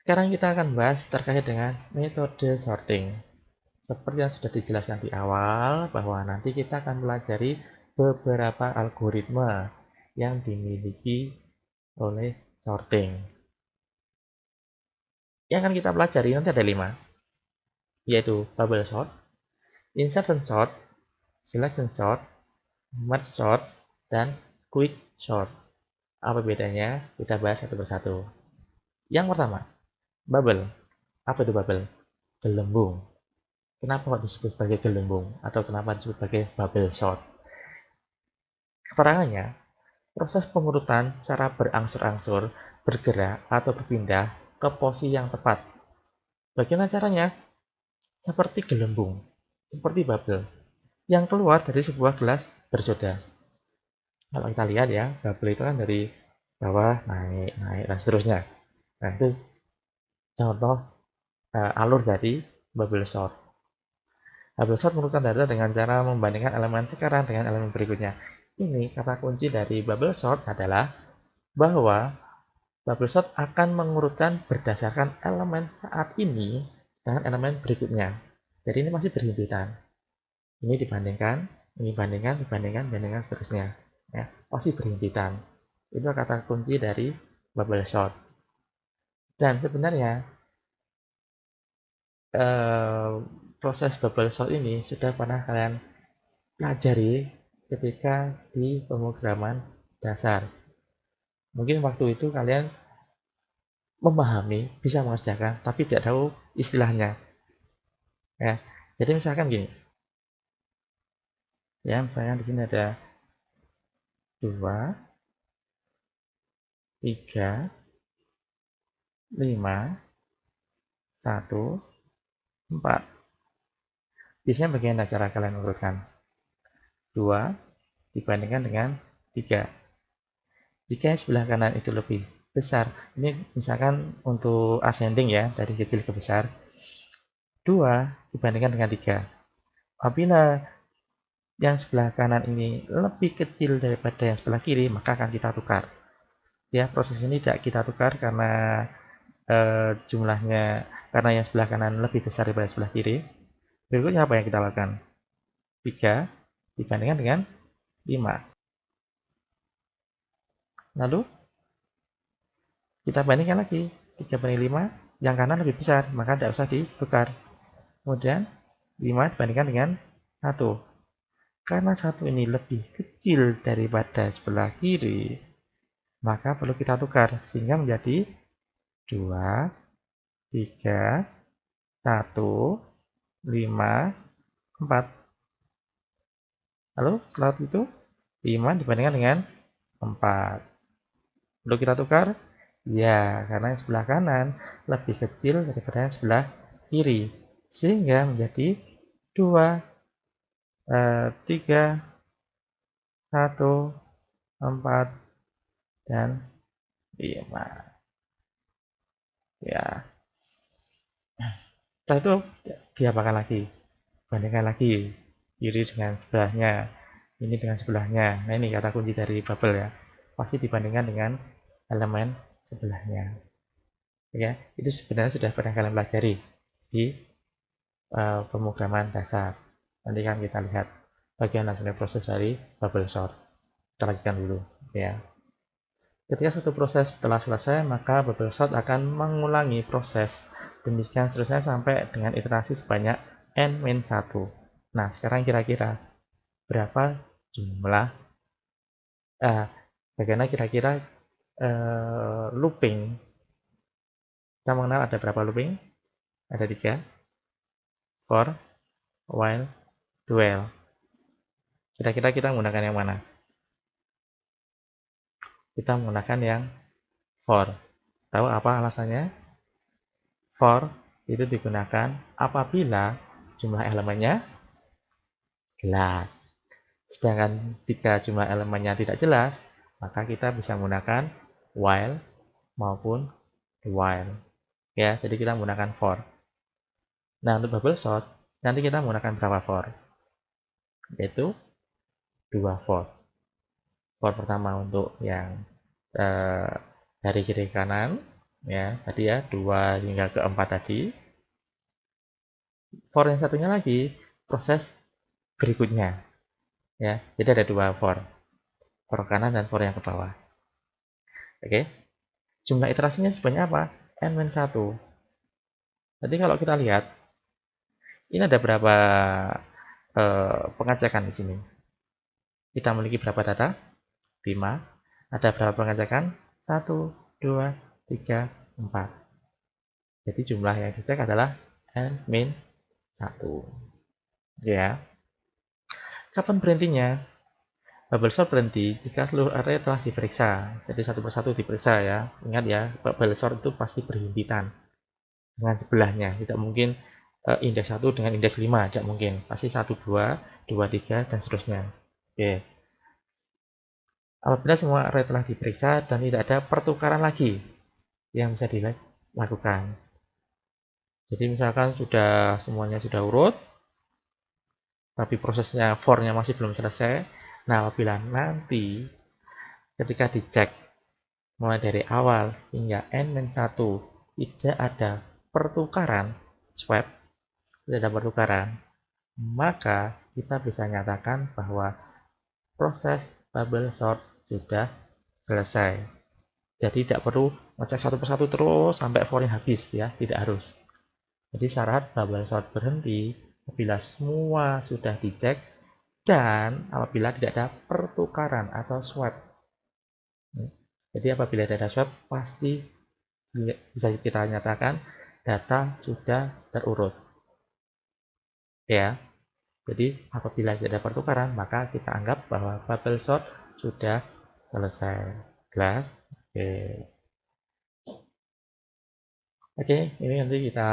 Sekarang kita akan bahas terkait dengan metode sorting. Seperti yang sudah dijelaskan di awal, bahwa nanti kita akan pelajari beberapa algoritma yang dimiliki oleh sorting. Yang akan kita pelajari nanti ada 5, yaitu bubble sort, insertion sort, selection sort, merge sort, dan quick sort. Apa bedanya? Kita bahas satu persatu. Yang pertama, bubble. Apa itu bubble? Gelembung. Kenapa kok disebut sebagai gelembung? Atau kenapa disebut sebagai bubble sort? Keterangannya, proses pengurutan secara berangsur-angsur bergerak atau berpindah ke posisi yang tepat. Bagaimana caranya? Seperti gelembung, seperti bubble, yang keluar dari sebuah gelas bersoda. Kalau kita lihat ya, bubble itu kan dari bawah naik, naik, dan seterusnya. Nah, itu contoh alur dari bubble sort. Bubble sort menurunkan data dengan cara membandingkan elemen sekarang dengan elemen berikutnya. Ini kata kunci dari bubble sort adalah bahwa bubble sort akan mengurutkan berdasarkan elemen saat ini dengan elemen berikutnya. Jadi ini masih berhimpitan. Ini dibandingkan, ini bandingkan, dibandingkan, bandingkan seterusnya. Ya, masih berhimpitan. Itu kata kunci dari bubble sort. Dan sebenarnya eh, proses bubble sort ini sudah pernah kalian pelajari ketika di pemrograman dasar. Mungkin waktu itu kalian memahami, bisa mengerjakan, tapi tidak tahu istilahnya. Ya, jadi misalkan gini, ya misalnya di sini ada 2, 3, 5, 1, 4. Biasanya bagaimana cara kalian mengurutkan? 2 dibandingkan dengan 3. Jika yang sebelah kanan itu lebih besar, ini misalkan untuk ascending ya, dari kecil ke besar, 2 dibandingkan dengan 3. Apabila yang sebelah kanan ini lebih kecil daripada yang sebelah kiri, maka akan kita tukar. Ya, proses ini tidak kita tukar karena jumlahnya, karena yang sebelah kanan lebih besar daripada sebelah kiri. Berikutnya apa yang kita lakukan? 3 dibandingkan dengan 5. Lalu kita bandingkan lagi, 3 banding 5, yang kanan lebih besar, maka tidak usah ditukar. Kemudian 5 dibandingkan dengan 1. Karena 1 ini lebih kecil daripada sebelah kiri, maka perlu kita tukar sehingga menjadi 2, 3, 1, 5, 4. Lalu setelah itu 5 dibandingkan dengan 4. Perlu kita tukar? Ya, karena yang sebelah kanan lebih kecil daripada yang sebelah kiri. Sehingga menjadi 2, 3, 1, 4, dan 5. Ya, setelah itu diapakan lagi? Bandingkan lagi kiri dengan sebelahnya, ini dengan sebelahnya. Nah, ini kata kunci dari bubble ya, pasti dibandingkan dengan elemen sebelahnya. Ya, itu sebenarnya sudah pernah kalian pelajari di pemrograman dasar. Nanti kan kita lihat bagian sebenarnya proses dari bubble sort. Kita lanjutkan dulu ya. Ketika suatu proses telah selesai, maka bubble sort akan mengulangi proses demikian seterusnya sampai dengan iterasi sebanyak n-1. Nah, sekarang kira-kira berapa jumlah bagaimana kira-kira looping? Kita mengenal ada berapa looping? Ada 3, for, while, duel. Kira-kira kita menggunakan yang mana? Kita menggunakan yang for. Tahu apa alasannya? For itu digunakan apabila jumlah elemennya jelas. Sedangkan jika jumlah elemennya tidak jelas, maka kita bisa menggunakan while maupun while. Ya, jadi kita menggunakan for. Nah, untuk bubble sort, nanti kita menggunakan berapa for? Yaitu 2 for. For pertama untuk yang dari kiri ke kanan, ya tadi ya 2 hingga ke 4 tadi. For yang satunya lagi proses berikutnya, ya. Jadi ada 2 for kanan dan for yang ke bawah. Oke. Jumlah iterasinya sebanyak apa? N-1. Jadi kalau kita lihat, ini ada berapa pengecekan di sini. Kita memiliki berapa data? 5. Ada berapa pengecekan? 1, 2, 3, 4. Jadi jumlah yang dicek adalah N-1. Ya. Kapan berhentinya? Bubble sort berhenti jika seluruh array telah diperiksa. Jadi satu persatu diperiksa ya. Ingat ya, bubble sort itu pasti berhimpitan dengan sebelahnya. Tidak mungkin indeks 1 dengan indeks 5, tidak mungkin. Pasti 1, 2, 2, 3, dan seterusnya. Oke. Apabila semua array telah diperiksa dan tidak ada pertukaran lagi yang bisa dilakukan. Jadi misalkan semuanya sudah urut, tapi prosesnya for-nya masih belum selesai. Nah, apabila nanti ketika dicek mulai dari awal hingga N-1 tidak ada pertukaran swap, tidak ada pertukaran, maka kita bisa nyatakan bahwa proses bubble sort sudah selesai. Jadi tidak perlu ngecek satu persatu terus sampai for-nya habis ya, tidak harus. Jadi syarat bubble sort berhenti apabila semua sudah dicek dan apabila tidak ada pertukaran atau swap. Jadi apabila tidak ada swap pasti bisa kita nyatakan data sudah terurut. Ya. Jadi apabila tidak ada pertukaran maka kita anggap bahwa bubble sort sudah selesai. Jelas? Oke. Oke, ini nanti kita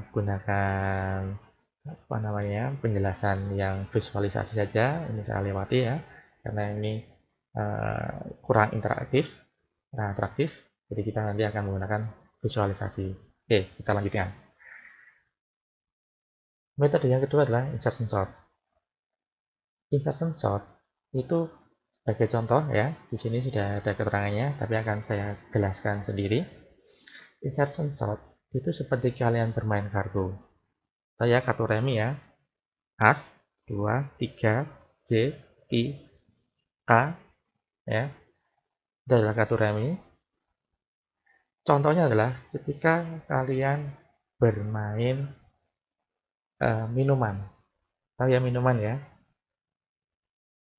gunakan apa namanya penjelasan yang visualisasi saja. Ini saya lewati ya, karena ini kurang interaktif, kurang atraktif. Jadi kita nanti akan menggunakan visualisasi. Oke, kita lanjutkan. Metode yang kedua adalah insertion sort. Insertion sort itu sebagai contoh ya, di sini sudah ada keterangannya, tapi akan saya jelaskan sendiri. Insertion sort itu seperti kalian bermain kartu. Saya kartu remi ya, As, 2, 3, J, I, K, ya. Itu adalah kartu remi. Contohnya adalah ketika kalian bermain minuman. Tahu ya minuman ya?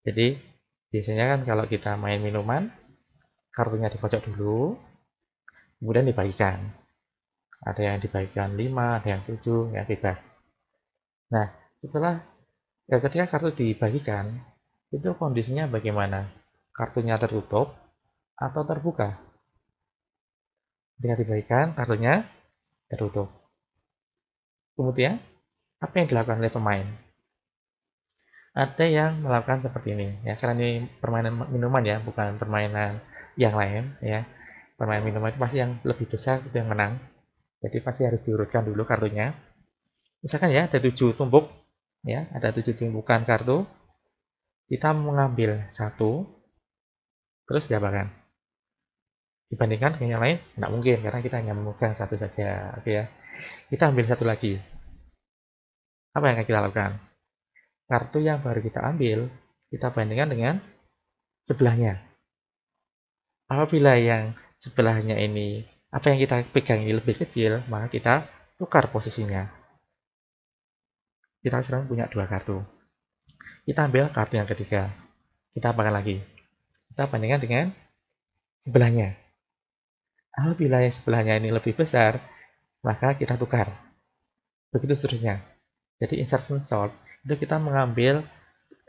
Jadi biasanya kan kalau kita main minuman, kartunya dikocok dulu, kemudian dibagikan. Ada yang dibagikan 5, ada yang 7, ya bebas. Nah, setelah ketika kartu dibagikan, itu kondisinya bagaimana? Kartunya tertutup atau terbuka? Ketika dibagikan, kartunya tertutup. Kemudian, apa yang dilakukan oleh pemain? Ada yang melakukan seperti ini, ya, karena ini permainan minuman ya, bukan permainan yang lain, ya. Permainan minuman itu pasti yang lebih besar itu yang menang. Jadi pasti harus diurutkan dulu kartunya. Misalkan ya, ada 7 tumpuk, ya, ada 7 tumpukan kartu. Kita mengambil satu, terus diapakan? Dibandingkan dengan yang lain, tidak mungkin, karena kita hanya memegang satu saja, oke ya. Kita ambil satu lagi. Apa yang akan kita lakukan? Kartu yang baru kita ambil, kita bandingkan dengan sebelahnya. Apabila yang sebelahnya ini, apa yang kita pegang ini lebih kecil, maka kita tukar posisinya. Kita sekarang punya 2 kartu. Kita ambil kartu yang ketiga. Kita apakan lagi? Kita bandingkan dengan sebelahnya. Apabila yang sebelahnya ini lebih besar, maka kita tukar. Begitu seterusnya. Jadi insertion sort itu kita mengambil,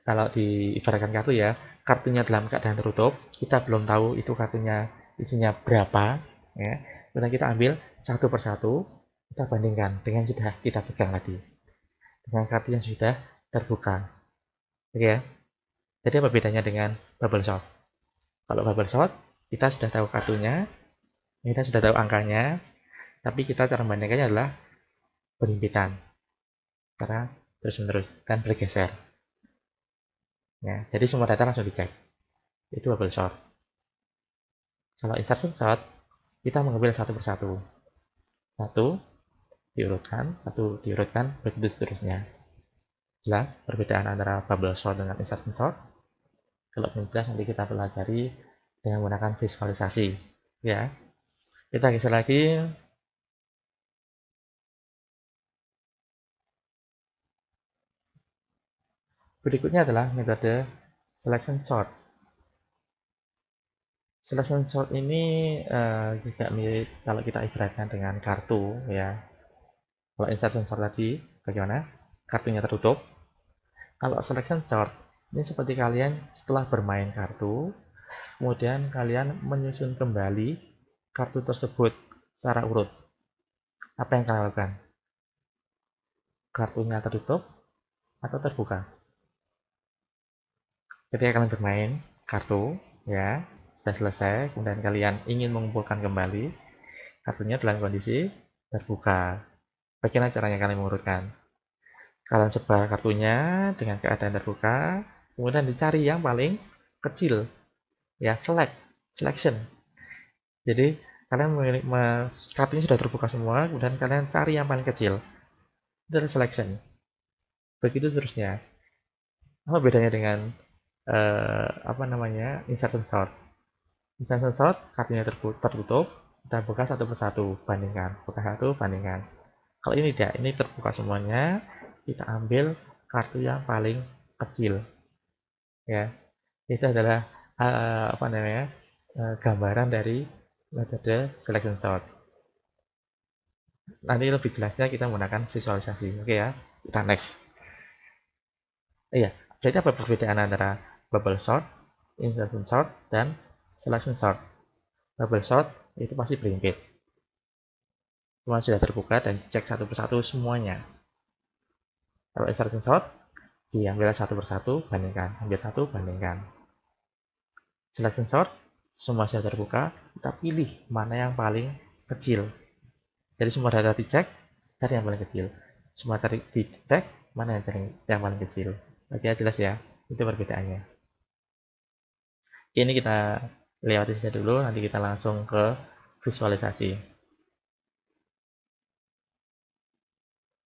kalau diibaratkan kartu ya, kartunya dalam keadaan tertutup, kita belum tahu itu kartunya isinya berapa, ya. Kemudian kita ambil satu persatu, kita bandingkan dengan sudah kita pegang tadi, dengan kartu yang sudah terbuka. Oke ya. Jadi apa bedanya dengan bubble sort? Kalau bubble sort, kita sudah tahu kartunya, kita sudah tahu angkanya, tapi kita cara membandingkannya adalah berhimpitan, karena terus-menerus dan bergeser. Ya, jadi semua data langsung dicek. Itu bubble sort. Kalau insertion sort, kita mengambil satu persatu. Satu diurutkan, begitu seterusnya. Jelas perbedaan antara bubble sort dengan insertion sort? Kalau belum jelas nanti kita pelajari dengan menggunakan visualisasi. Ya, kita geser lagi. Berikutnya adalah metode selection sort. Selection sort ini juga mirip kalau kita ibaratkan dengan kartu ya. Kalau insertion sort tadi bagaimana? Kartunya tertutup. Kalau selection sort ini seperti kalian setelah bermain kartu, kemudian kalian menyusun kembali kartu tersebut secara urut. Apa yang kalian lakukan? Kartunya tertutup atau terbuka? Ketika kalian bermain kartu, ya, sudah selesai, kemudian kalian ingin mengumpulkan kembali, kartunya dalam kondisi terbuka. Bagaimana caranya kalian mengurutkan? Kalian sebar kartunya dengan keadaan terbuka, kemudian dicari yang paling kecil, ya, selection. Jadi kalian kartunya sudah terbuka semua, kemudian kalian cari yang paling kecil. Itu adalah selection. Begitu seterusnya. Apa bedanya dengan apa namanya insertion sort? Insertion sort kartunya tertutup, kita buka satu persatu, bandingkan, buka satu, bandingkan. Kalau ini tidak, ini terbuka semuanya, kita ambil kartu yang paling kecil, ya. Itu adalah apa namanya gambaran dari metode selection sort. Nanti lebih jelasnya kita menggunakan visualisasi, oke ya. Kita next. Iya, jadi apa perbedaan antara bubble sort, insertion sort, dan selection sort? Bubble sort itu pasti berimpit, semua sudah terbuka dan cek satu persatu semuanya. Kalau insertion sort, diambil satu persatu, bandingkan, ambil satu, bandingkan. Selection sort, semua sudah terbuka, kita pilih mana yang paling kecil. Jadi semua data dicek, cari yang paling kecil. Semua cari dicek, mana yang paling kecil. Oke, jelas ya, itu perbedaannya. Ini kita lewati saja dulu, nanti kita langsung ke visualisasi.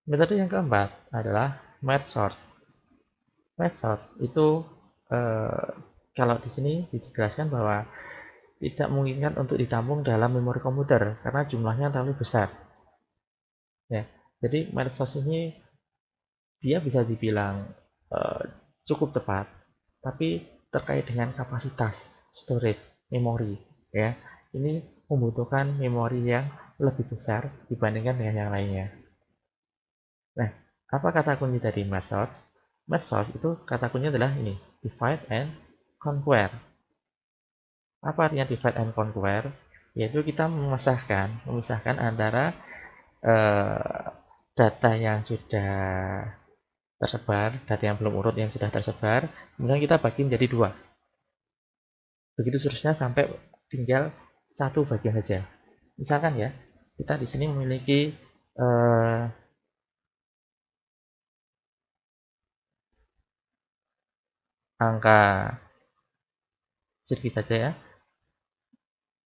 Metode yang keempat adalah merge sort. Merge sort itu kalau di sini dijelaskan bahwa tidak memungkinkan untuk ditampung dalam memori komputer karena jumlahnya terlalu besar. Ya, jadi merge sort ini dia bisa dibilang eh, cukup cepat, tapi terkait dengan kapasitas storage memori, ya. Ini membutuhkan memori yang lebih besar dibandingkan dengan yang lainnya. Nah, apa kata kunci dari merge sort? Merge sort itu kata kuncinya adalah ini, divide and conquer. Apa artinya divide and conquer? Yaitu kita memisahkan antara eh, data yang sudah tersebar, data yang belum urut yang sudah tersebar, kemudian kita bagi menjadi dua. Begitu seterusnya sampai tinggal satu bagian saja. Misalkan ya, kita di sini memiliki eh, angka sedikit saja ya,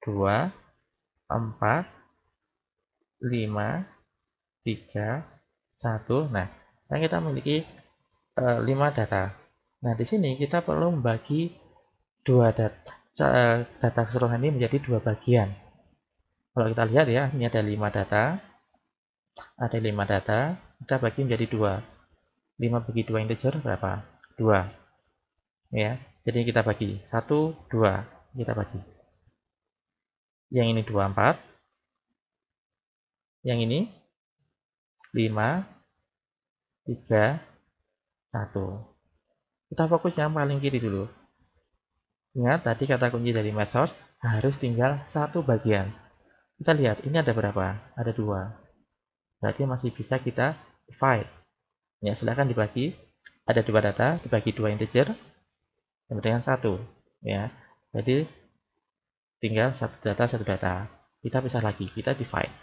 2, 4, 5, 3, 1. Nah, kita memiliki 5 data. Nah, di sini kita perlu membagi data keseluruhan ini menjadi dua bagian. Kalau kita lihat ya, ini ada 5 data, kita bagi menjadi dua. 5 bagi 2 integer berapa? 2. Ya, jadi kita bagi 1, 2. Kita bagi. Yang ini 24, yang ini 5, 3, 1. Kita fokus yang paling kiri dulu. Ingat tadi kata kunci dari medsos harus tinggal satu bagian. Kita lihat ini ada berapa? Ada 2. Berarti masih bisa kita divide. Ya, silahkan dibagi. Ada 2 data, dibagi 2 integer dengan 1. Ya, jadi tinggal satu data. Kita pisah lagi, kita divide.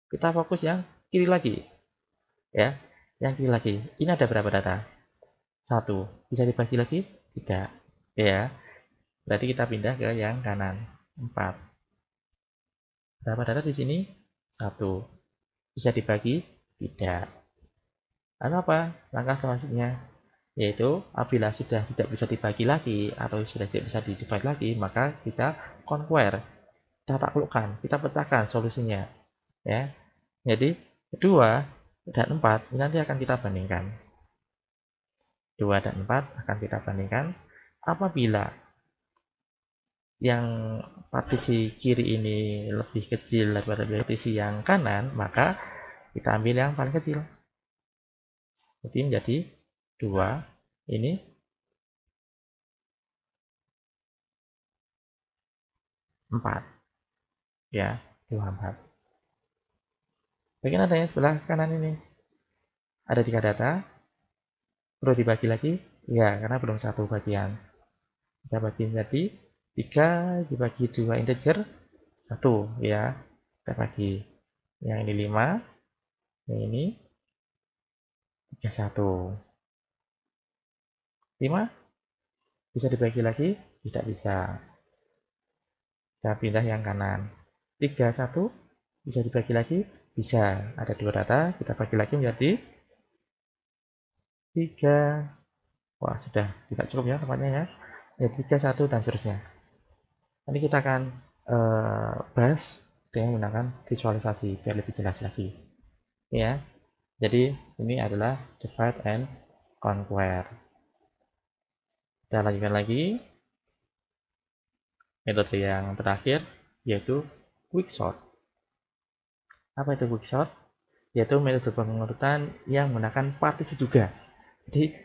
Kita fokus yang kiri lagi. Ya, yang kiri lagi. Ini ada berapa data? 1. Bisa dibagi lagi? Tidak. Ya, berarti kita pindah ke yang kanan. 4. Berapa data di sini? 1. Bisa dibagi? Tidak. Lalu apa? Langkah selanjutnya yaitu apabila sudah tidak bisa dibagi lagi atau sudah tidak bisa di-divide lagi, maka kita conquer, kita taklukkan, kita pecahkan solusinya, ya. Jadi 2 dan 4 ini nanti akan kita bandingkan. 2 dan 4 akan kita bandingkan. Apabila yang partisi kiri ini lebih kecil daripada partisi yang kanan, maka kita ambil yang paling kecil. Jadi menjadi 2, ini 4, ya, 24. Bagian ada yang sebelah kanan ini. Ada 3 data, perlu dibagi lagi? Ya, karena belum satu bagian. Kita bagi menjadi 3 dibagi 2 integer, 1, ya. Kita bagi. Yang ini 5, yang ini 31. 5 bisa dibagi lagi? Tidak bisa. Kita pindah yang kanan. 31 bisa dibagi lagi? Bisa. Ada 2 data, kita bagi lagi menjadi 3. Wah, sudah tidak cukup ya tempatnya ya. Ya 3, 1, dan seterusnya. Nanti kita akan bahas dengan menggunakan visualisasi biar lebih jelas lagi. Ya, jadi ini adalah divide and conquer. Kita lanjutkan lagi metode yang terakhir, yaitu quicksort. Apa itu quicksort? Yaitu metode pengurutan yang menggunakan partisi juga. Jadi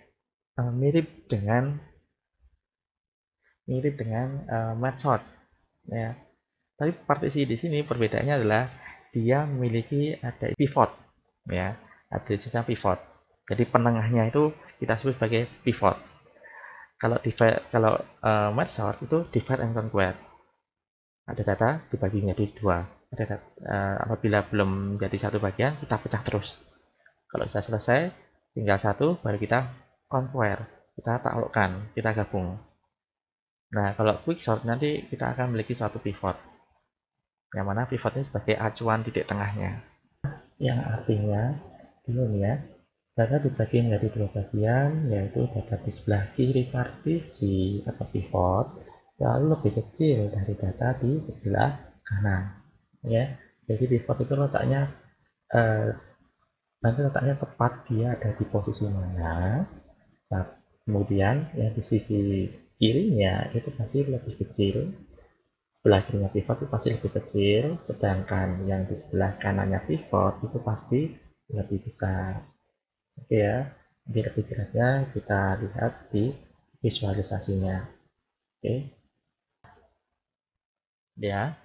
mirip dengan merge sort, ya. Tapi partisi di sini perbedaannya adalah dia memiliki ada pivot, ya, ada sistem pivot. Jadi penengahnya itu kita sebut sebagai pivot. Kalau merge sort itu divide and conquer. Ada data dibagi menjadi 2. Apabila belum menjadi satu bagian, kita pecah terus. Kalau sudah selesai, tinggal satu, baru kita conquer, kita taklukkan, kita gabung. Nah, kalau quicksort nanti kita akan memiliki suatu pivot, yang mana pivot ini sebagai acuan titik tengahnya. Yang artinya, ini ya, data dibagi menjadi 2 bagian, yaitu data di sebelah kiri partisi atau pivot selalu lebih kecil dari data di sebelah kanan, ya. Jadi pivot itu letaknya nanti letaknya tepat dia ada di posisi mana. Nah, kemudian yang di sisi kirinya itu pasti lebih kecil, sebelah kirinya pivot itu pasti lebih kecil, sedangkan yang di sebelah kanannya pivot itu pasti lebih besar. Oke ya, jadi lebih jelasnya kita lihat di visualisasinya. Oke, ya.